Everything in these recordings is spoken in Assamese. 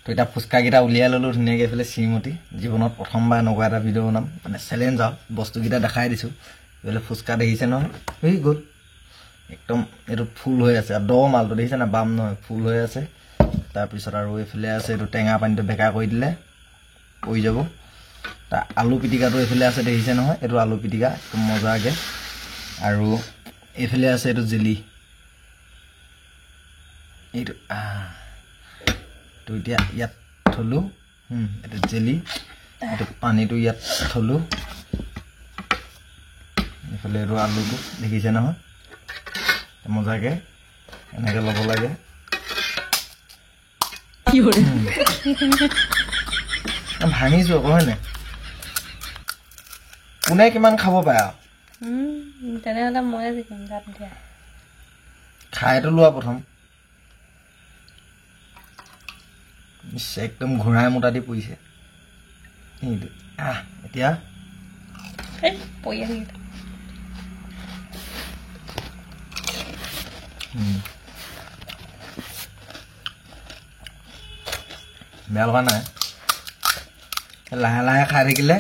তো এটা ফুচকা কেইটা উলিয়াই ললো ধুনীয়াকৈ এইফালে শ্ৰীমতী জীৱনত প্ৰথমবাৰ এনেকুৱা এটা ভিডিঅ' বনাম মানে চেলেঞ্জ আৰু বস্তুকেইটা দেখাই দিছোঁ এইফালে ফুচকা দেখিছে নহয় হৈ গ'ল একদম এইটো ফুল হৈ আছে আৰু দ মালটো দেখিছে না বাম নহয় ফুল হৈ আছে তাৰপিছত আৰু এইফালে আছে এইটো টেঙা পানীটো বেকা কৰি দিলে হৈ যাব তা আলু পিটিকাটো এইফালে আছে দেখিছে নহয় এইটো আলু পিটিকা একদম মজাকৈ আৰু এইফালে আছে এইটো জেলি এইটো তো এতিয়া ইয়াত থলো এইটো জেলি এইটো পানীটো ইয়াত থলো এইফালে এইটো আলুটো দেখিছে নহয় মজাকৈ এনেকৈ ল'ব লাগে ভাঙিছো আকৌ হয় নাই কোনে কিমান খাব পাৰে তেনেহ'লে ময়ে জিকিম গাত দিয়া খাইতো লোৱা প্ৰথম একদম ঘূৰাই মোটা দি পৰিছে এতিয়া পৰি আহি বেয়া লগা নাই লাহে লাহে খাই থাকিলে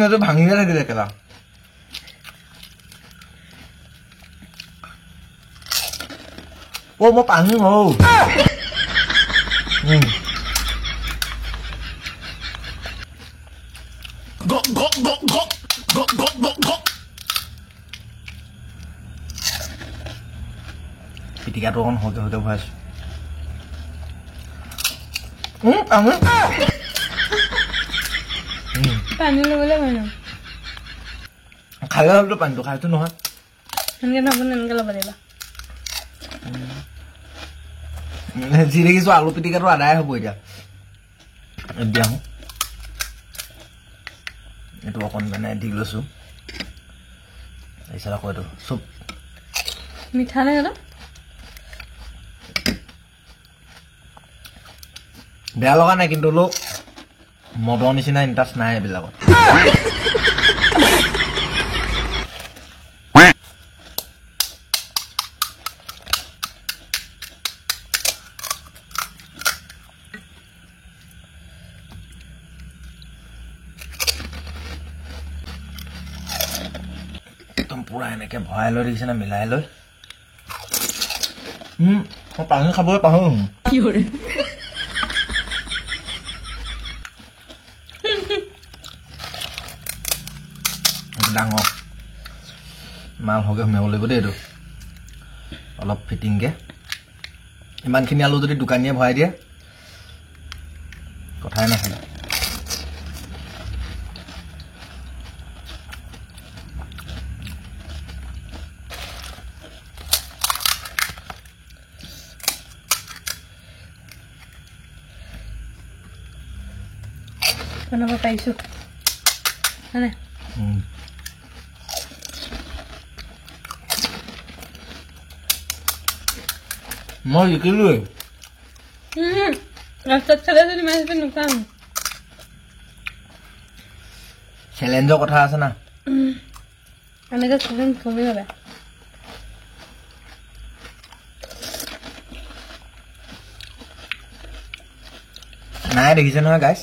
এইটো ভাঙিয়ে থাকিলে কেলা মই পানী হওঁ পিটিকাটো অকণ সৰকে সৰকে ভৰাইছো পানী ল'বলৈ পাৰিম খালে হ'লতো পানীটো খাইছো নহয় এনেকৈ নহ'ব এনেকৈ ল'ব লাগিব যি দেখিছো আলু পিটিকাটো আদায় হ'ব এতিয়া দিয়া হওঁ এইটো অকণ মানে দি লৈছো তাৰপিছত আকৌ এইটো চুপ মিঠা নে অলপ বেয়া লগা নাই কিন্তু অলপ মদৰ নিচিনা ইণ্টাৰেষ্ট নাই এইবিলাকত একদম পুৰা এনেকে ভৰাই লৈ দেখিছে না মিলাই লৈ মই পানী খাবলৈ পাহৰো ডাঙৰ মাল সৰহকৈ সোমাব লাগিব দেই এইটো অলপ ফিটিংকৈ ইমানখিনি আলু যদি দোকানীয়ে ভৰাই দিয়ে কথাই নাছিলে বনাব পাৰিছোঁ হয়নে মই শিকিলোৱে ৰাস্তাত খালে যদি মাৰিছে নোখাম চেলেঞ্জৰ কথা আছে না এনেকৈ চেলেঞ্জ কমি গ'লে নাই দেখিছে নহয় গাইছ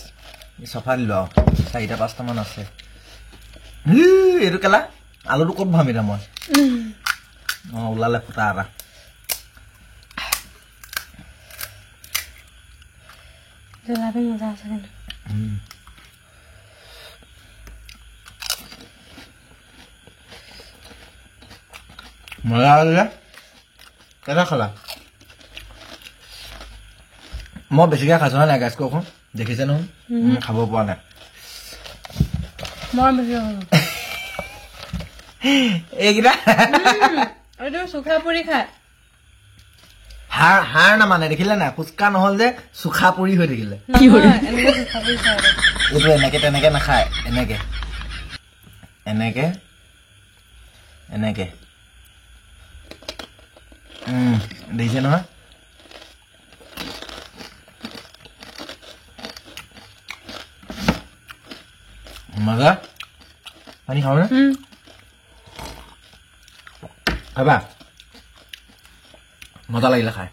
চফা দিলো আৰু 4-5টা মান আছে এইটো কেলা আলুটো ক'ত ভামি দা মই ওলালে ফুটা এটা জলাটো মজা আছে কিন্তু মজা আছে কেইটা খালা মই বেছিকৈ খাইছো হয় নাই গাইছ কওকচোন দেখিছে নহয় খাব পৰা নাই মই বেছি এইকেইটা এইটো চুখা পুৰি খায় হাড় নামানে দেখিলে নাই ফুচকা নহ'ল যে চুখা পুৰি হৈ থাকিলে এইটো এনেকে তেনেকে নাখায় এনেকে এনেকে এনেকে দেখিছে নহয় মজা পানী খাওঁ নে খাবা মজা লাগিলে খাই